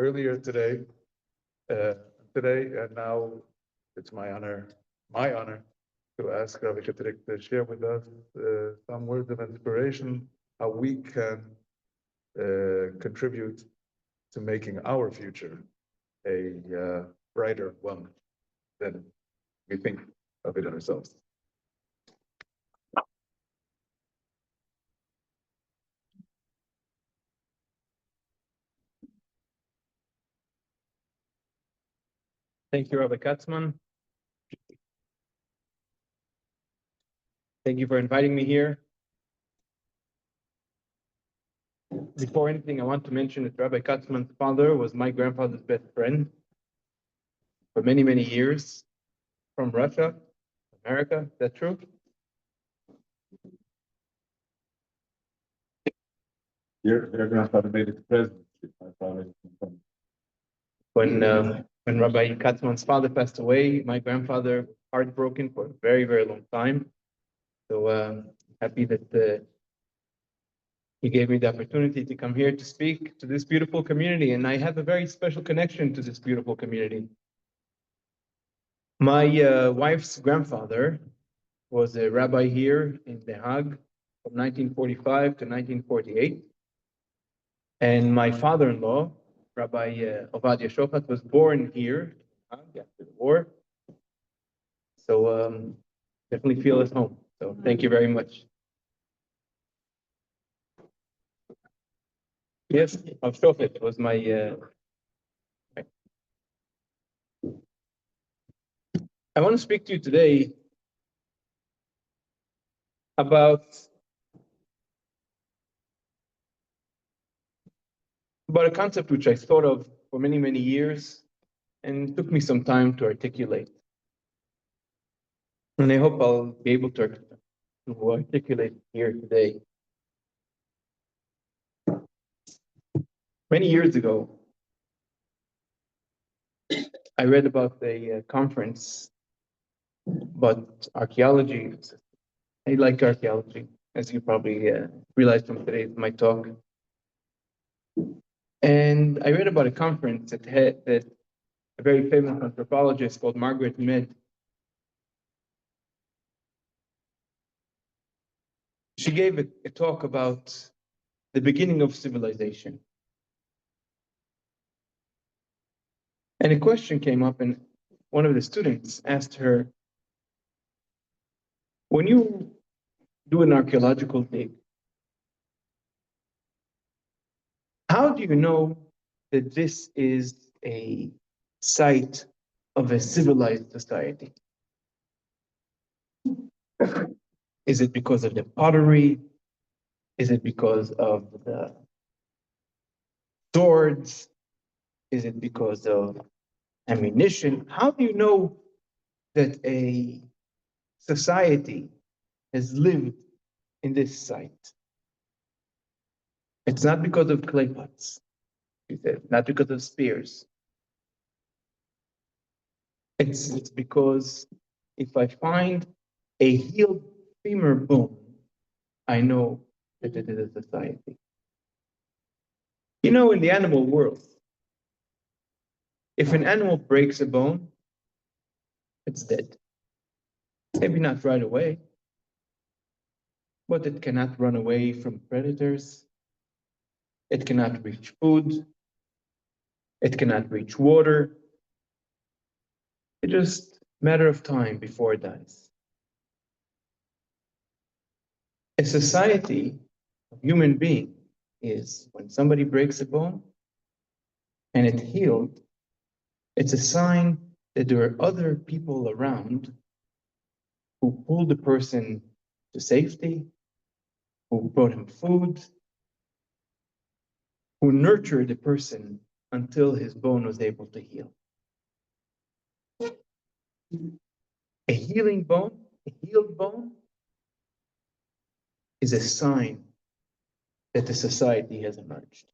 earlier today, and now it's my honor to ask Rabbi Chitrik to share with us some words of inspiration, how we can contribute to making our future a brighter one than we think of it ourselves. Thank you, Rabbi Katzman. Thank you for inviting me here. Before anything, I want to mention that Rabbi Katzman's father was my grandfather's best friend for many, many years from Russia, America. Is that true? Your grandfather made it to presidency. When Rabbi Katzman's father passed away, my grandfather heartbroken for a very, very long time. So happy that he gave me the opportunity to come here to speak to this beautiful community, and I have a very special connection to this beautiful community. My wife's grandfather was a rabbi here in The Hague from 1945 to 1948, and my father-in-law, Rabbi Ovadia Shochat, was born here after the war. So definitely feel at home. So thank you very much. Yes, of Shochat was my. I want to speak to you today about a concept which I thought of for many, many years, and it took me some time to articulate. And I hope I'll be able to articulate here today. Many years ago, I read about a conference about archaeology. I like archaeology, as you probably realized from today's my talk. And I read about a conference that a very famous anthropologist called Margaret Mead. She gave a talk about the beginning of civilization. And a question came up, and one of the students asked her, when you do an archaeological dig, how do you know that this is a site of a civilized society? Is it because of the pottery? Is it because of the swords? Is it because of ammunition? How do you know that a society has lived in this site? It's not because of clay pots, she said, not because of spears. It's because if I find a healed femur bone, I know that it is a society. You know, in the animal world, if an animal breaks a bone, it's dead. Maybe not right away, but it cannot run away from predators. It cannot reach food. It cannot reach water. It's just a matter of time before it dies. A society, a human being, is when somebody breaks a bone and it healed, it's a sign that there are other people around who pulled the person to safety, who brought him food, who nurtured the person until his bone was able to heal. A healing bone, a healed bone, is a sign that the society has emerged.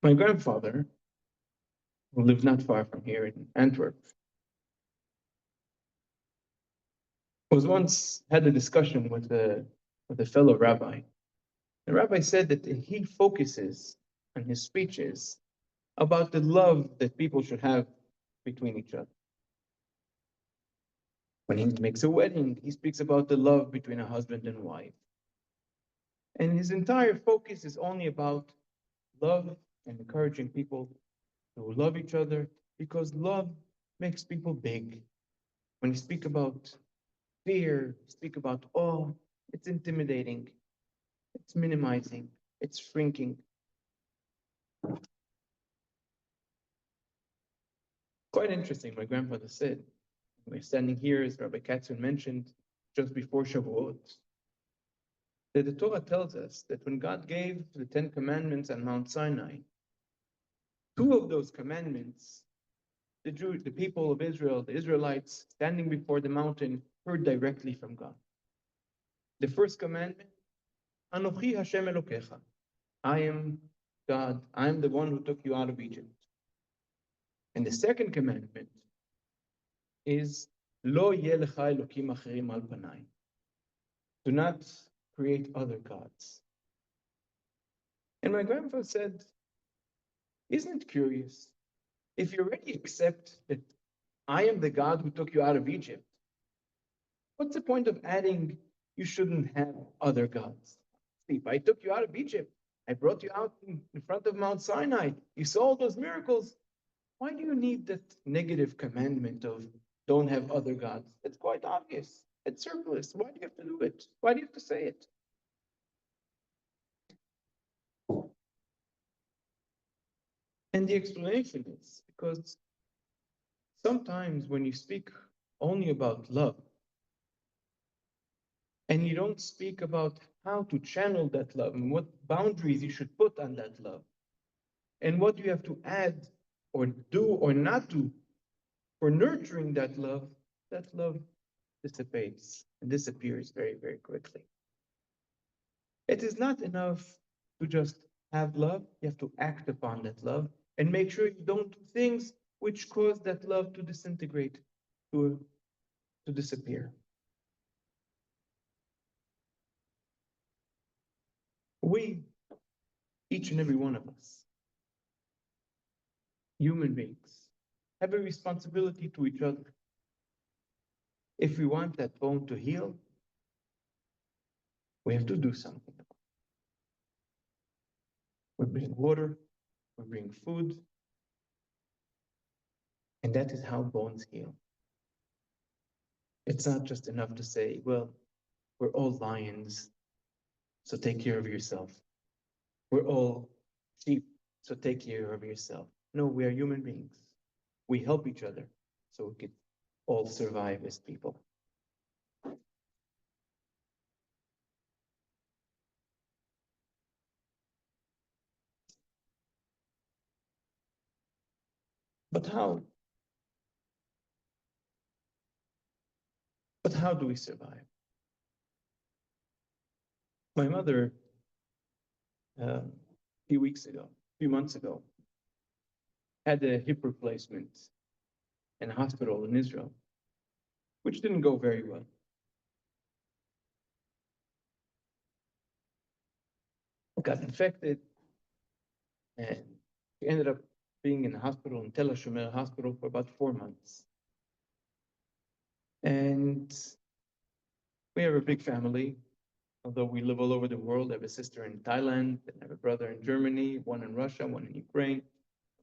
My grandfather, who lived not far from here in Antwerp, was once had a discussion with a fellow rabbi. The rabbi said that he focuses on his speeches about the love that people should have between each other. When he makes a wedding, he speaks about the love between a husband and wife. And his entire focus is only about love and encouraging people to love each other, because love makes people big. When you speak about fear, speak about awe, it's intimidating, it's minimizing, it's shrinking. Quite interesting, my grandfather said, we're standing here, as Rabbi Katzman mentioned, just before Shavuot, that the Torah tells us that when God gave the 10 commandments on Mount Sinai, 2 of those commandments, the people of Israel, the Israelites, standing before the mountain, heard directly from God. The first commandment, Anochi Hashem Elokecha, I am God, I am the one who took you out of Egypt. And the second commandment is, Lo yeh lecha elokim acherim al panai. Do not create other gods. And my grandfather said, isn't it curious? If you already accept that I am the God who took you out of Egypt, what's the point of adding you shouldn't have other gods? If I took you out of Egypt, I brought you out in front of Mount Sinai, you saw all those miracles. Why do you need that negative commandment of don't have other gods? It's quite obvious. It's surplus. Why do you have to do it? Why do you have to say it? And the explanation is because sometimes when you speak only about love, and you don't speak about how to channel that love and what boundaries you should put on that love, and what you have to add or do or not do for nurturing that love dissipates and disappears very, very quickly. It is not enough to just have love. You have to act upon that love and make sure you don't do things which cause that love to disintegrate, to disappear. We, each and every one of us, human beings, have a responsibility to each other. If we want that bone to heal, we have to do something. We bring water, we bring food, and that is how bones heal. It's not just enough to say, well, we're all lions, so take care of yourself. We're all sheep, so take care of yourself. No, we are human beings. We help each other so we can all survive as people. But how? But how do we survive? My mother, a few months ago, had a hip replacement in a hospital in Israel, which didn't go very well. Got infected, and she ended up being in the hospital, in Tel HaShomer hospital, for about 4 months. And we have a big family, although we live all over the world. I have a sister in Thailand, and I have a brother in Germany, one in Russia, one in Ukraine,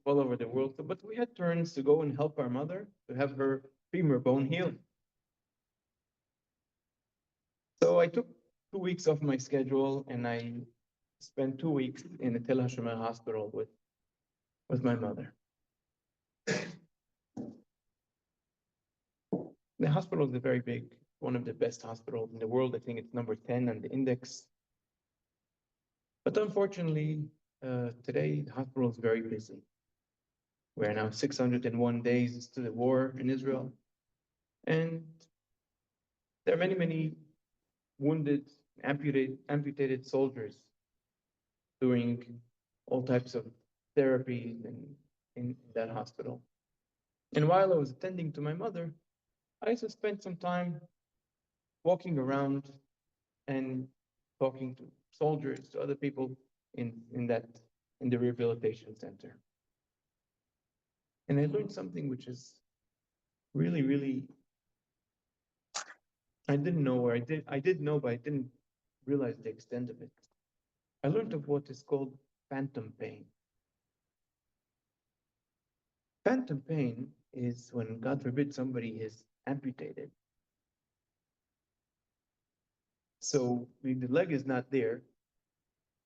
all over the world. But we had turns to go and help our mother to have her femur bone healed. So I took 2 weeks off my schedule, and I spent 2 weeks in the Tel HaShomer hospital with my mother. The hospital is very big, one of the best hospitals in the world. I think it's number 10 on the index. But unfortunately, today the hospital is very busy. We're now 601 days to the war in Israel. And there are many, many wounded, amputated soldiers doing all types of therapies in that hospital. And while I was attending to my mother, I also spent some time walking around and talking to soldiers, to other people in the rehabilitation center. And I learned something which is really, really, I didn't know, or I did know, but I didn't realize the extent of it. I learned of what is called phantom pain. Phantom pain is when, God forbid, somebody is amputated. So the leg is not there,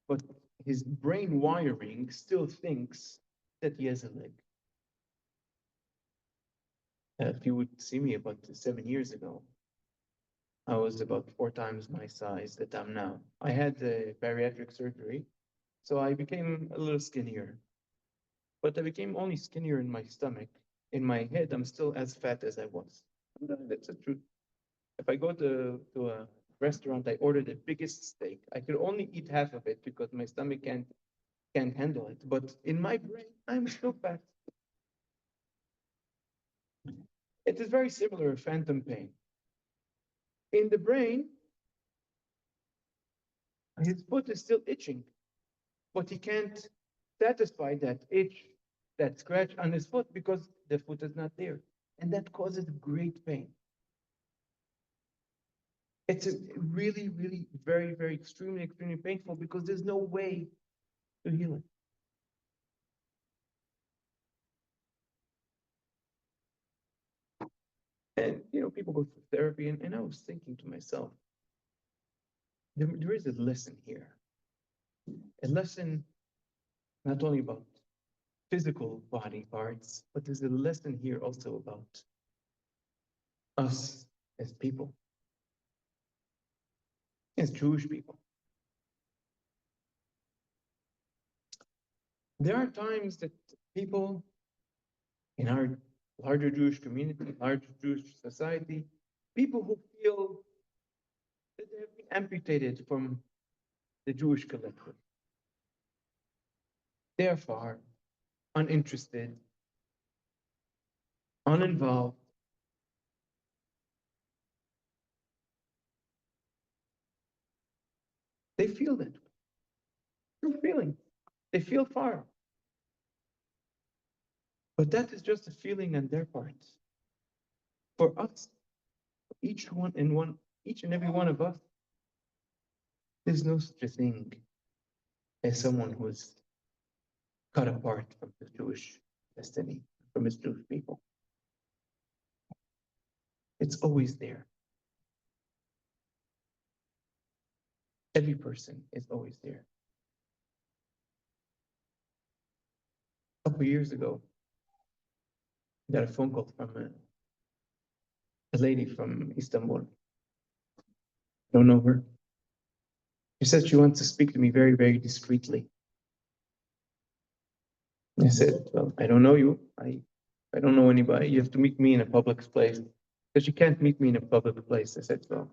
but his brain wiring still thinks that he has a leg. If you would see me about 7 years ago, I was about 4 times my size that I'm now. I had a bariatric surgery, so I became a little skinnier. But I became only skinnier in my stomach. In my head, I'm still as fat as I was. That's the truth. If I go to a restaurant, I order the biggest steak. I could only eat half of it because my stomach can't handle it. But in my brain, I'm still fat. It is very similar to phantom pain. In the brain, his foot is still itching, but he can't satisfy that itch, that scratch on his foot because the foot is not there. And that causes great pain. It's really, really very, very extremely, extremely painful because there's no way to heal it. And, people go through therapy, and I was thinking to myself, there is a lesson here. A lesson not only about physical body parts, but there's a lesson here also about us as people, as Jewish people. There are times that people in our larger Jewish community, larger Jewish society, people who feel that they have been amputated from the Jewish collective. They are far, uninterested, uninvolved. They feel that. True feeling. They feel far. But that is just a feeling on their part. For us, each and every one of us, there's no such a thing as someone who is cut apart from the Jewish destiny, from his Jewish people. It's always there. Every person is always there. A couple years ago, I got a phone call from a lady from Istanbul. I don't know her. She said she wants to speak to me very, very discreetly. I said, well, I don't know you. I don't know anybody. You have to meet me in a public place. Because you can't meet me in a public place. I said, well,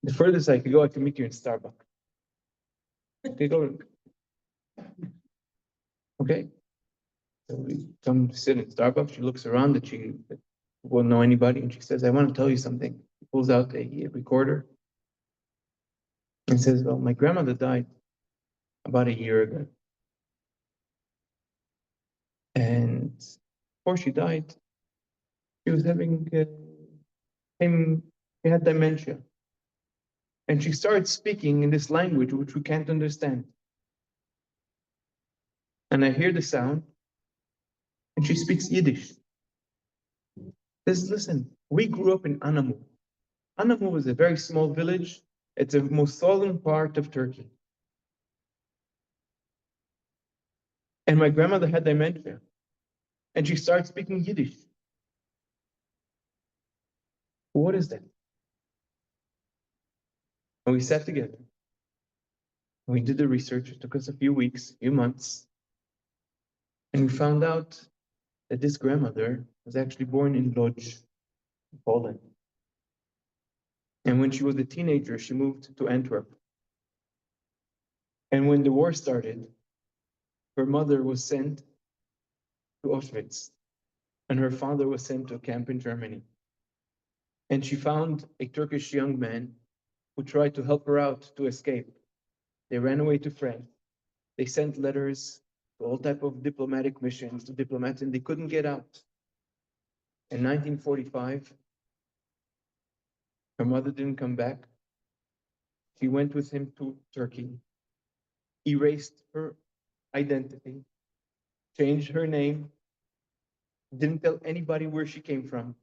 the furthest I could go, I could meet you in Starbucks. Okay, go. Okay. So we come to sit in Starbucks. She looks around and she won't know anybody. And she says, I want to tell you something. She pulls out a recorder and says, well, my grandmother died about a year ago. And before she died, she was having, she had dementia. And she starts speaking in this language which we can't understand. And I hear the sound, and she speaks Yiddish. Says, listen, we grew up in Anamu. Anamu is a very small village. It's the most southern part of Turkey. And my grandmother had dementia. And she starts speaking Yiddish. What is that? And we sat together. We did the research. It took us a few weeks, a few months. And we found out that this grandmother was actually born in Lodz, Poland. And when she was a teenager, she moved to Antwerp. And when the war started, her mother was sent to Auschwitz, and her father was sent to a camp in Germany. And she found a Turkish young man who tried to help her out to escape. They ran away to France. They sent letters to all type of diplomatic missions to diplomats, and they couldn't get out. In 1945, her mother didn't come back. She went with him to Turkey, erased her identity, changed her name, didn't tell anybody where she came from.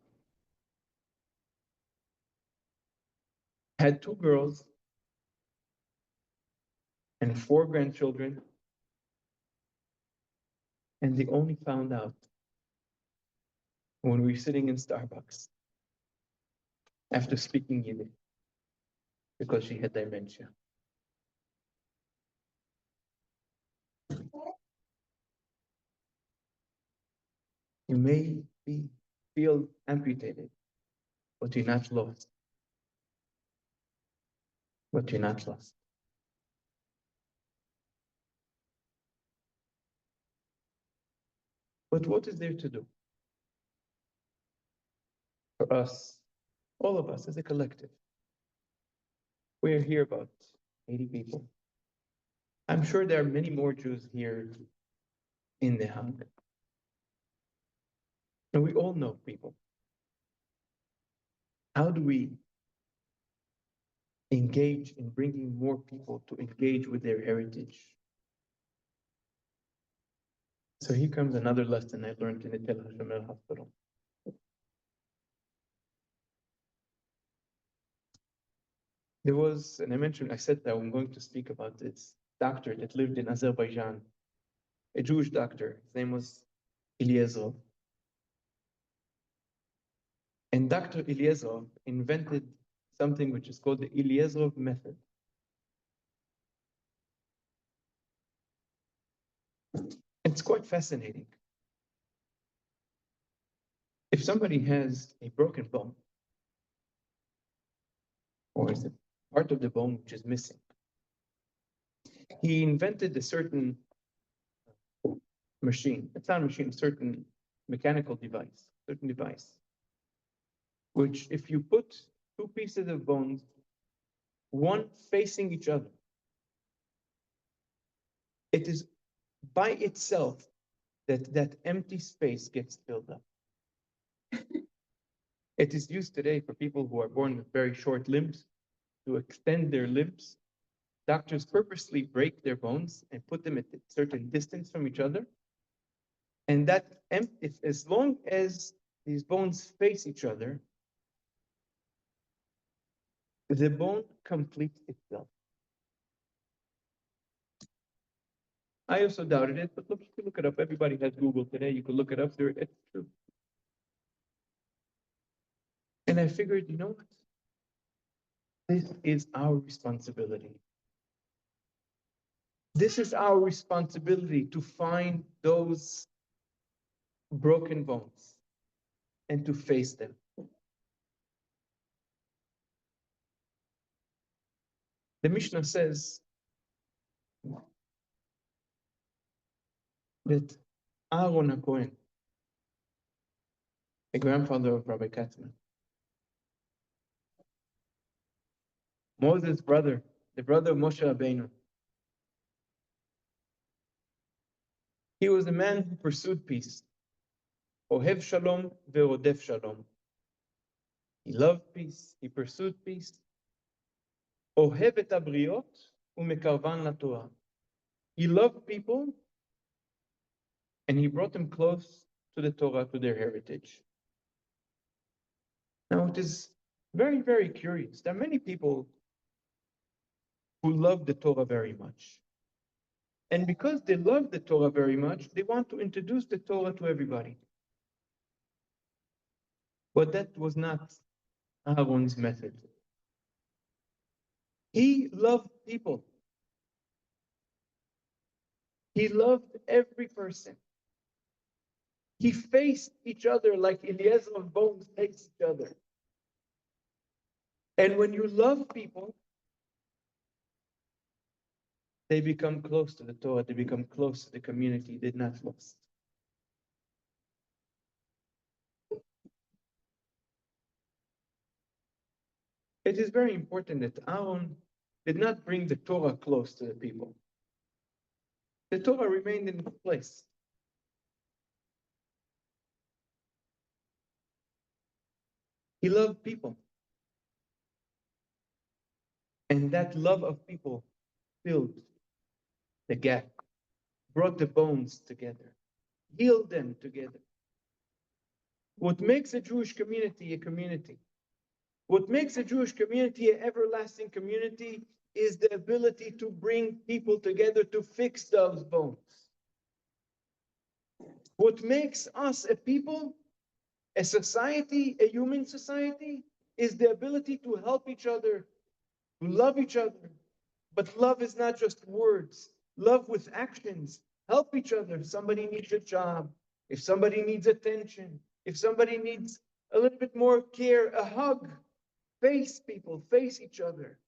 Had 2 girls and 4 grandchildren, and they only found out when we were sitting in Starbucks after speaking Yiddish because she had dementia. You may feel amputated, but you're not lost. But you're not lost. But what is there to do? For us, all of us as a collective. We're here about 80 people. I'm sure there are many more Jews here in the Hague. And we all know people. How do we engage in bringing more people to engage with their heritage? So here comes another lesson I learned in the Tel Hashomer hospital. There was, and I said that I'm going to speak about this doctor that lived in Azerbaijan, a Jewish doctor. His name was Ilizarov. And Dr. Ilizarov invented something which is called the Ilizarov method. It's quite fascinating. If somebody has a broken bone, or is it part of the bone which is missing, he invented a certain machine. It's not a machine, a certain mechanical device, which if you put 2 pieces of bones, one facing each other, it is by itself that empty space gets filled up. It is used today for people who are born with very short limbs to extend their limbs. Doctors purposely break their bones and put them at a certain distance from each other. And that, as long as these bones face each other, the bone completes itself. I also doubted it, but look, you can look it up. Everybody has Google today. You can look it up there. It's true. And I figured, you know what? This is our responsibility. This is our responsibility to find those broken bones and to face them. The Mishnah says that Aaron HaKohen, the grandfather of Rabbi Katzman, Moses' brother, the brother of Moshe Rabbeinu, he was a man who pursued peace. Ohev shalom ve'odef shalom. He loved peace, he pursued peace. Ohev et habriot u'mekarvan laTorah. He loved people and he brought them close to the Torah, to their heritage. Now it is very, very curious. There are many people who love the Torah very much. And because they love the Torah very much, they want to introduce the Torah to everybody. But that was not Aaron's method. He loved people. He loved every person. He faced each other like Eliezer's bones face each other. And when you love people, they become close to the Torah, they become close to the community, they're not lost. It is very important that Aaron did not bring the Torah close to the people. The Torah remained in its place. He loved people. And that love of people filled the gap, brought the bones together, healed them together. What makes a Jewish community a community, what makes a Jewish community an everlasting community is the ability to bring people together to fix those bones. What makes us a people, a society, a human society, is the ability to help each other, to love each other. But love is not just words. Love with actions. Help each other. If somebody needs a job, if somebody needs attention, if somebody needs a little bit more care, a hug, face people, face each other.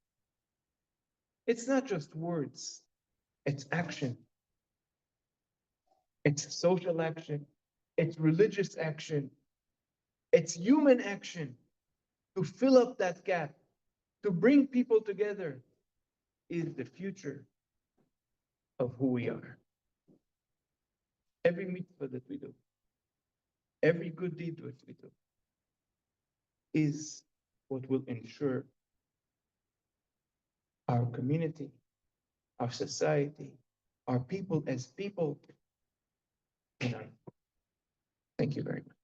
It's not just words. It's action. It's social action. It's religious action. It's human action to fill up that gap, to bring people together is the future of who we are. Every mitzvah that we do, every good deed that we do, is what will ensure our community, our society, our people as people. Thank you very much.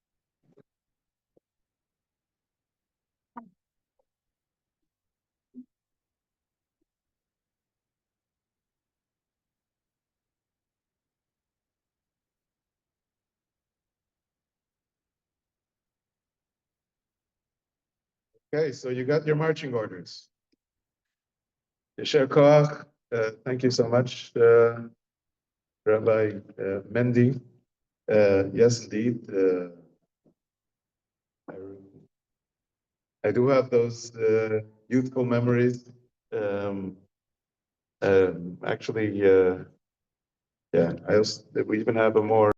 Okay, so you got your marching orders. Yasher Koach, thank you so much, Rabbi Mendy. Yes, indeed. I do have those youthful memories. Actually, yeah, we even have a more